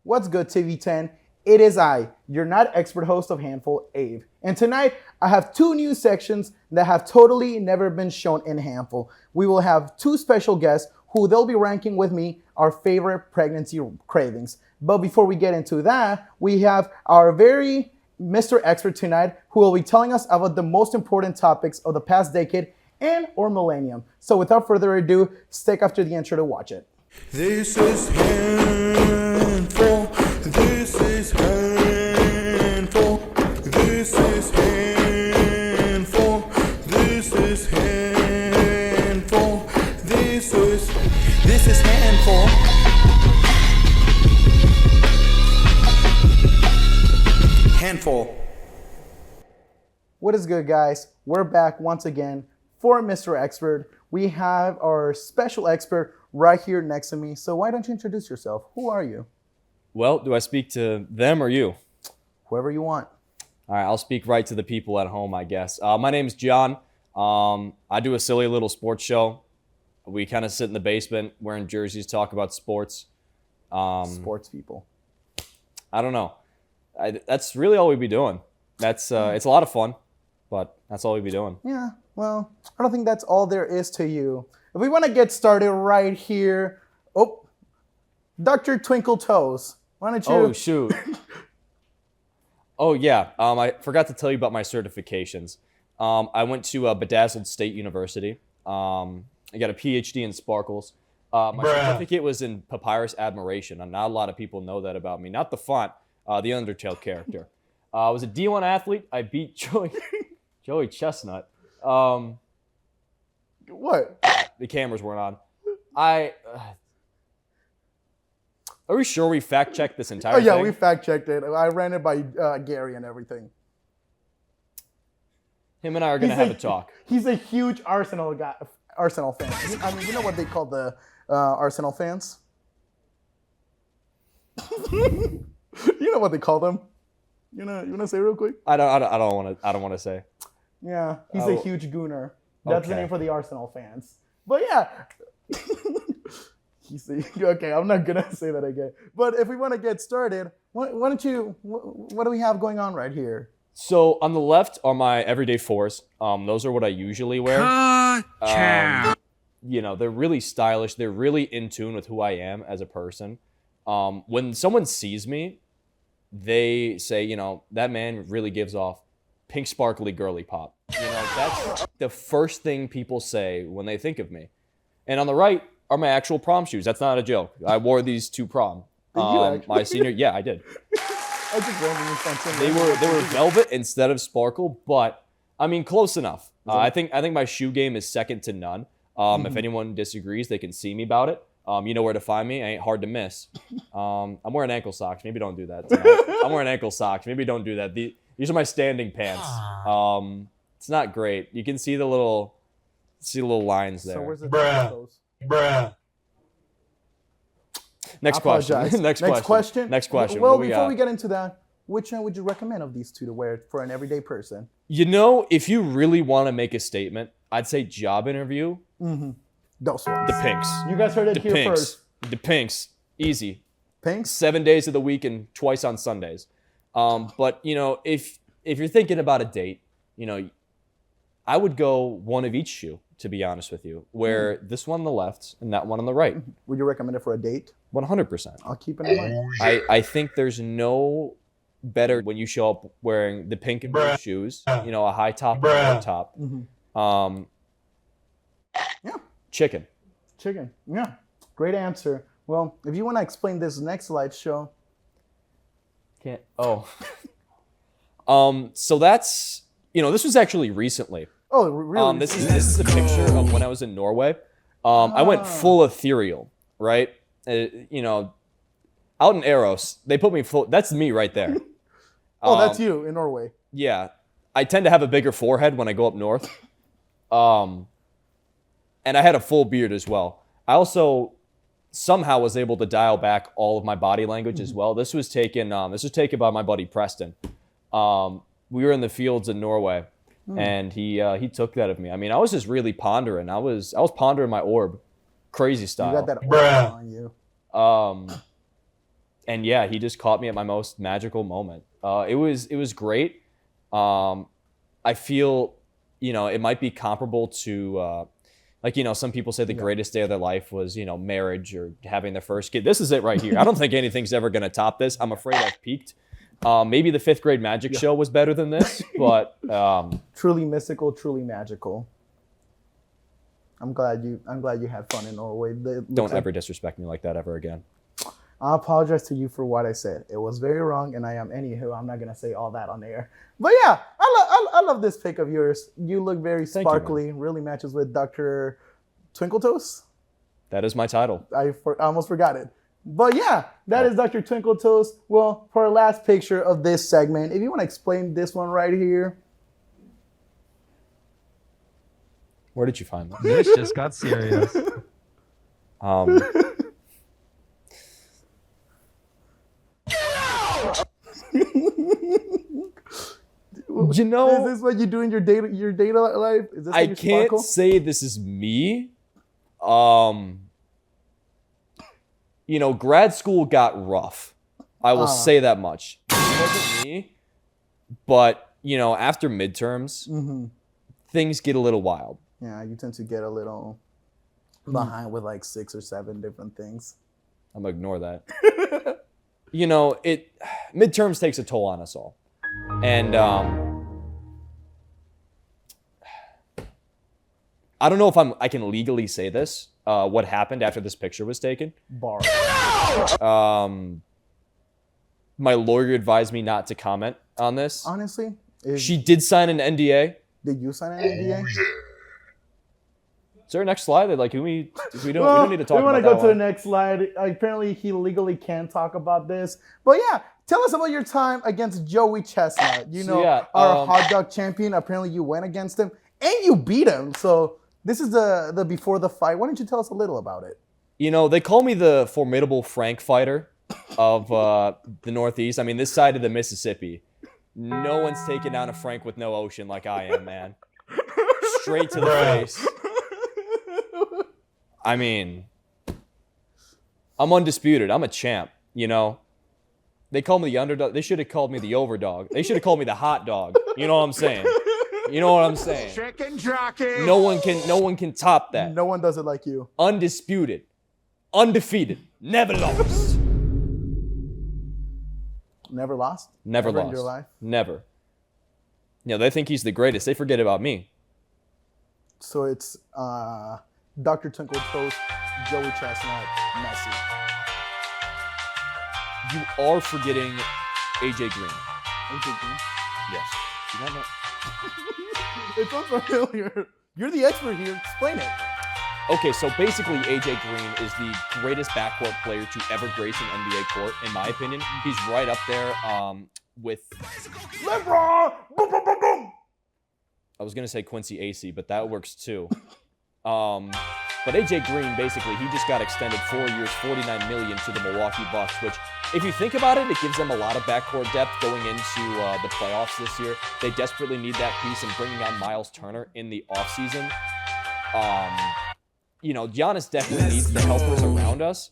What's good, TV10? It is I, your not expert host of Handful, Abe. And tonight, I have two new sections that have totally never been shown in Handful. We will have two special guests who they'll be ranking with me our favorite pregnancy cravings. But before we get into that, we have our very Mr. Expert tonight who will be telling us about the most important topics of the past decade and or millennium. So without further ado, stick after the intro to watch it. This is Handful. This is Handful. This is Handful. This is Handful. This is Handful. Handful. What is good, guys? We're back once again for Mr. Expert. We have our special expert right here next to me. So why don't you introduce yourself? Who are you? Well, do I speak to them or you? Whoever you want. All right, I'll speak right to the people at home, I guess. My name's John. I do a silly little sports show. We kind of sit in the basement wearing jerseys, talk about sports. Sports people. I don't know. That's really all we'd be doing. It's a lot of fun, but that's all we'd be doing. Yeah, well, I don't think that's all there is to you. If we want to get started right here, Dr. Twinkle Toes, why don't you? Oh, shoot. Oh, yeah. I forgot to tell you about my certifications. I went to Bedazzled State University. I got a PhD in sparkles. My certificate was in papyrus admiration. And not a lot of people know that about me. Not the font, the Undertale character. I was a D1 athlete. I beat Joey Chestnut. What? The cameras weren't on. Are we sure we fact-checked this entire Oh, yeah, thing? we fact-checked it. I ran it by Gary and everything. Him and I are going to have a talk. He's a huge Arsenal fan. I mean, you know what they call the Arsenal fans? You know what they call them? You want to say real quick? I don't want to say. Yeah, he's a huge gooner. That's the name for the Arsenal fans. But yeah. Okay, I'm not gonna say that again. But if we want to get started, what do we have going on right here? So on the left are my everyday fours. Those are what I usually wear. They're really stylish. They're really in tune with who I am as a person. When someone sees me, they say, that man really gives off pink sparkly girly pop. That's the first thing people say when they think of me. And on the right are my actual prom shoes. That's not a joke. I wore these to prom. My senior, yeah, I did. I just randomly found some. They were velvet instead of sparkle, but I mean close enough. I think my shoe game is second to none. If anyone disagrees, they can see me about it. You know where to find me. I ain't hard to miss. I'm wearing ankle socks. Maybe don't do that tonight. I'm wearing ankle socks. Maybe don't do that. These are my standing pants. It's not great. You can see the little lines there. So where's the Bruh. Next question. Next question. Well, before we get into that, which one would you recommend of these two to wear for an everyday person? If you really want to make a statement, I'd say job interview. Mm-hmm. Those ones. The pinks. You guys heard it here first. The pinks. Easy. Pinks? 7 days of the week and twice on Sundays. But, if you're thinking about a date, I would go one of each shoe, to be honest with you. Wear this one on the left and that one on the right. Would you recommend it for a date? 100%. I'll keep it in mind. I think there's no better when you show up wearing the pink and blue shoes, a high top and a low top. Mm-hmm. Yeah. Chicken. Yeah. Great answer. Well, if you want to explain this next slideshow. Can't. Oh. So that's, this was actually recently. Oh, really? This is a picture of when I was in Norway. I went full ethereal, right? Out in Eros, they put me full. That's me right there. That's you in Norway. Yeah. I tend to have a bigger forehead when I go up north. And I had a full beard as well. I also somehow was able to dial back all of my body language as well. This was taken by my buddy Preston. We were in the fields in Norway. And he took that of me. I mean, I was just really pondering. I was pondering my orb, crazy style. You got that orb on you. And yeah, he just caught me at my most magical moment. It was great. I feel, it might be comparable to, some people say the greatest day of their life was, marriage or having their first kid. This is it right here. I don't think anything's ever going to top this. I'm afraid I've peaked. Maybe the 5th grade magic show was better than this, but truly mystical, truly magical. I'm glad you had fun in Norway. Don't ever disrespect me like that ever again. I apologize to you for what I said. It was very wrong, and I am. Anywho, I'm not gonna say all that on air. But yeah, I love this pic of yours. You look very sparkly. Really matches with Dr. Twinkle Toes. That is my title. I almost forgot it. But yeah, that is Dr. Twinkle Toes. Well, for our last picture of this segment, if you want to explain this one right here. Where did you find that? This just got serious. Is this what you do in your data life? Is this I can't say this is me. Grad school got rough. I will say that much. It wasn't me, but after midterms, things get a little wild. Yeah, you tend to get a little behind with like 6 or 7 different things. I'm gonna ignore that. Midterms takes a toll on us all. And I don't know if I can legally say this, what happened after this picture was taken. Bar. My lawyer advised me not to comment on this. Honestly? She did sign an NDA. Did you sign an NDA? Is there a next slide? We don't need to talk We about want that to go to the one. next slide. Apparently, he legally can talk about this. But yeah, tell us about your time against Joey Chestnut. Our hot dog champion. Apparently, you went against him and you beat him. So this is the before the fight. Why don't you tell us a little about it? They call me the formidable Frank fighter of the Northeast. I mean, this side of the Mississippi. No one's taking down a Frank with no ocean like I am, man. Straight to the face. I mean, I'm undisputed. I'm a champ, They call me the underdog. They should have called me the overdog. They should have called me the hot dog. You know what I'm saying? Chicken jockey. No one can top that. No one does it like you. Undisputed. Undefeated. Never lost. Never lost? Never lost. In your life? Never. They think he's the greatest. They forget about me. So it's Dr. Twinkle Toes, Joey Chestnut, Messi. You are forgetting AJ Green. AJ Green? Yes. You don't know? It sounds familiar. You're the expert here. Explain it. Okay, so basically AJ Green is the greatest backcourt player to ever grace an NBA court, in my opinion. He's right up there with... LeBron! Boom, boom, boom, boom! I was going to say Quincy AC, but that works too. But AJ Green, basically, he just got extended 4 years, $49 million to the Milwaukee Bucks, which, if you think about it, it gives them a lot of backcourt depth going into the playoffs this year. They desperately need that piece, and bringing on Miles Turner in the offseason. Giannis definitely needs the helpers around us.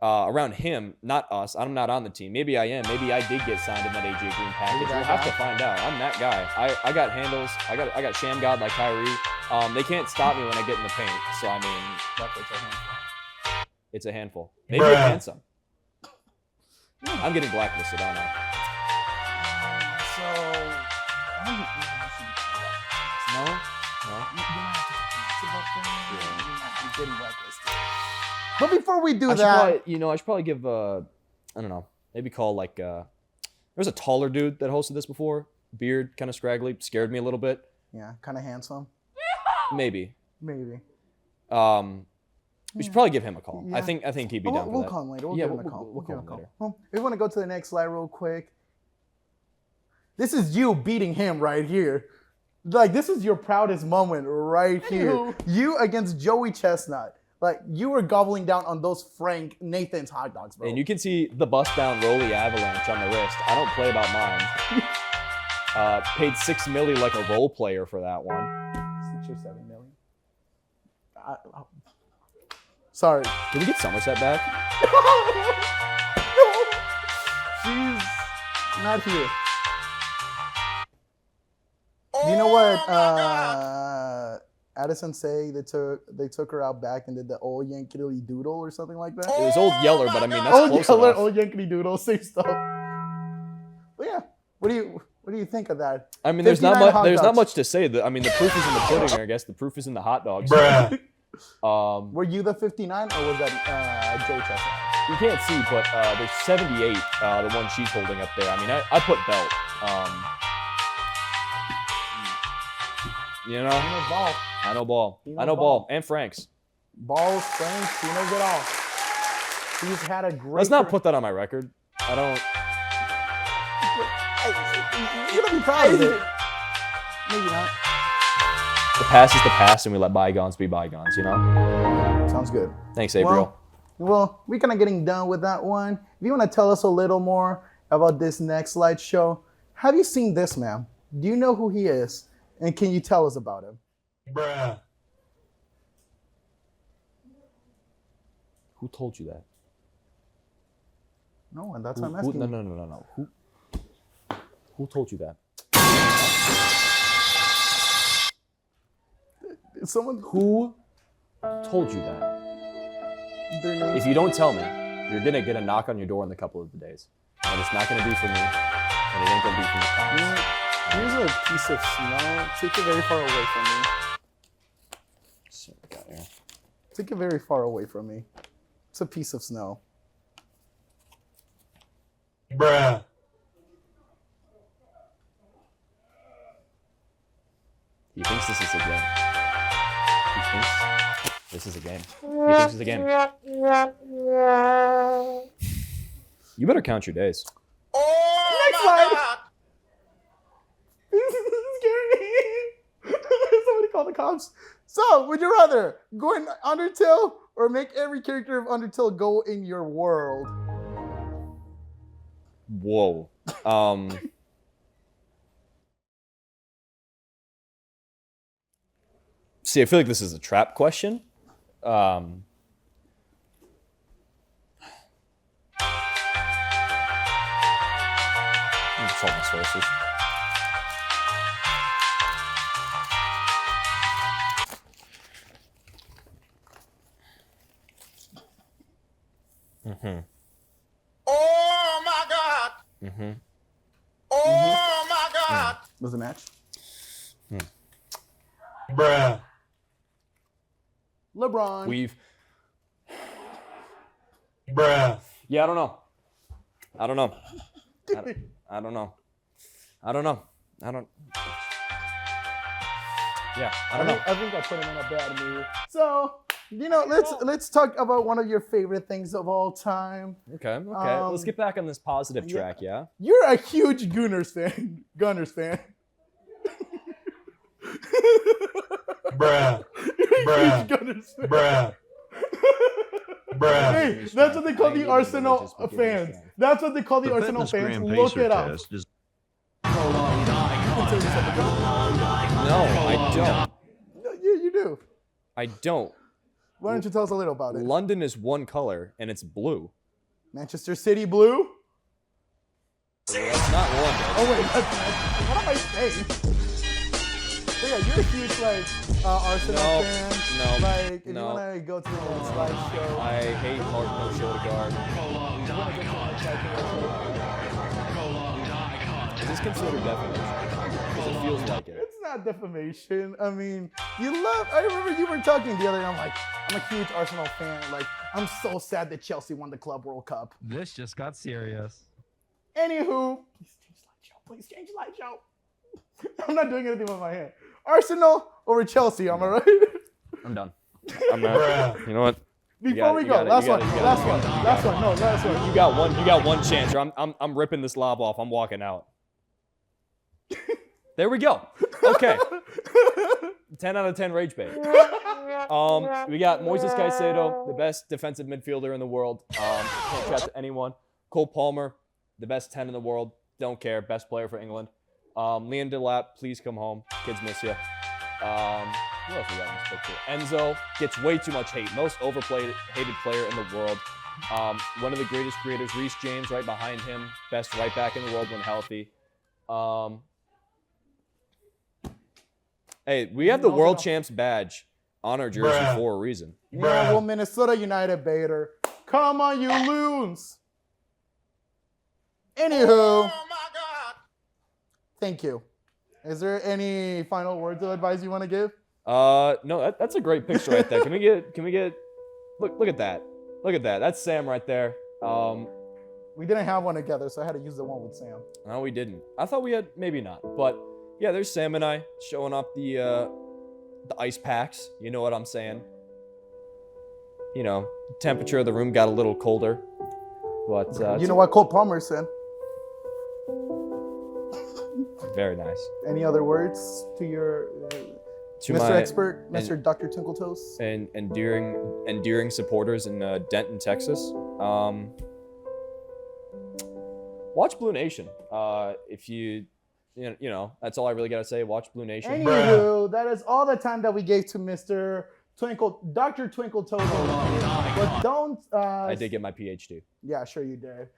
Around him, not us. I'm not on the team. Maybe I am. Maybe I did get signed in that AJ Green package. We'll have to find out. I'm that guy. I got handles. I got Sham God like Kyrie. They can't stop me when I get in the paint. So I mean, it's a handful. Maybe I'm handsome. I'm getting blacklisted, aren't I? No. You're getting blacklisted. But before we do I that, should probably give I don't know, maybe call there was a taller dude that hosted this before, beard, kind of scraggly, scared me a little bit. yeah, kind of handsome. Maybe. Maybe. We should probably give him a call. Yeah. I think he'd be down for We'll that. call him later. We'll Yeah, give him a we'll- call. we'll give him call a him call. Well, if we want to go to the next slide real quick. This is you beating him right here. Like, this is your proudest moment right here. You against Joey Chestnut. Like, you were gobbling down on those Frank Nathan's hot dogs, bro. And you can see the bust down Rolly avalanche on the wrist. I don't play about mine. Paid $6 million like a role player for that one. 6 or 7 million. Sorry. Can we get Somerset back? Not here. You know what? Addison say they took her out back and did the old Yankee Doodle or something like that. It was Old Yeller, but I mean that's Old close Yeller, enough. Old Yankee Doodle, same stuff. But yeah, what do you think of that? I mean, there's 59 not hot not dogs. much to say. I mean, the proof is in the pudding. I guess the proof is in the hot dogs. Were you the 59 or was that Joe Chestnut? You can't see, but there's 78, the one she's holding up there. I mean, I put belt. You know, I know ball. I know ball. And Frank's. Balls, Franks, he knows it all. He's had a great. Let's not put that on my record. I don't. You're gonna be proud of it. Maybe not. The past is the past, and we let bygones be bygones. You know. Sounds good. Thanks, April. Well, we're kind of getting done with that one. If you want to tell us a little more about this next slideshow, have you seen this man? Do you know who he is? And can you tell us about him? Bruh. Who told you that? No one. That's what I'm asking. No. Who told you that? Someone Who told you that? their name. If you don't tell me, you're gonna get a knock on your door in a couple of days, and it's not gonna be for me, and it ain't gonna be from the cops. Here's a piece of snow. Take it very far away from me. So, got here. Take it very far away from me. It's a piece of snow. Bruh. He thinks this is a game. He thinks this is a game. He thinks it's a game. You better count your days. Next slide. This is scary. Somebody call the cops. So, would you rather go in Undertale or make every character of Undertale go in your world? Whoa. See, I feel like this is a trap question. Consult my sources. Oh my God. Oh my God. Was it a match? Bruh. LeBron. Bruh. Yeah, I don't know. I don't know. Yeah, I don't know. I think I put him in a bad mood. So, let's talk about one of your favorite things of all time. Okay. Let's get back on this positive track, yeah? You're a huge Gunners fan. Bruh. Huge Gunners fan. Bruh. Bruh. Hey, that's what they call the Arsenal fans. That's what they call the Arsenal fans. Look it up. No, I don't. You do. I don't. Why don't you tell us a little about it? London is one color, and it's blue. Manchester City blue? That's not London. Oh wait, what am I saying? But yeah, you're a huge Arsenal fan. No. Like, if you wanna go to the next slideshow. I hate Martin Odegaard. Is this considered defamation? Because it feels like it. It's not defamation. I mean, I remember you were talking the other day. I'm like, I'm a huge Arsenal fan. Like, I'm so sad that Chelsea won the Club World Cup. This just got serious. Anywho, please change slideshow. I'm not doing anything with my hand. Arsenal over Chelsea, am I right? I'm done. I'm not. You know what? Before we go, last one. You got one chance. Or I'm ripping this lob off. I'm walking out. There we go. Okay. 10 out of 10 rage bait. We got Moises Caicedo, the best defensive midfielder in the world. Can't chat to anyone. Cole Palmer, the best 10 in the world. Don't care. Best player for England. Liam Delap, please come home. Kids miss you. Who else we got in this picture? Enzo gets way too much hate. Most overplayed, hated player in the world. One of the greatest creators, Reece James, right behind him. Best right back in the world when healthy. Hey, we have the World Champs badge on our jersey Bruh. for a reason. Yeah, Bruh. well, Minnesota United Bader. Come on, you loons. Anywho. Thank you. Is there any final words of advice you want to give? No, that's a great picture right there. Can we get look at that. Look at that. That's Sam right there. We didn't have one together, so I had to use the one with Sam. No, we didn't. I thought we had, maybe not. But yeah, there's Sam and I showing off the ice packs. You know what I'm saying? You know, the temperature of the room got a little colder. But You know what Cole Palmer said? very nice. Any other words to your To Mr. my Expert, Mr. Dr. Twinkle Toes? and endearing supporters in Denton, Texas. Watch Blue Nation. If you know, that's all I really gotta say. Watch Blue Nation. Anywho, that is all the time that we gave to Mr. Dr. Twinkle Toes. But don't. I did get my PhD. Yeah, sure you did.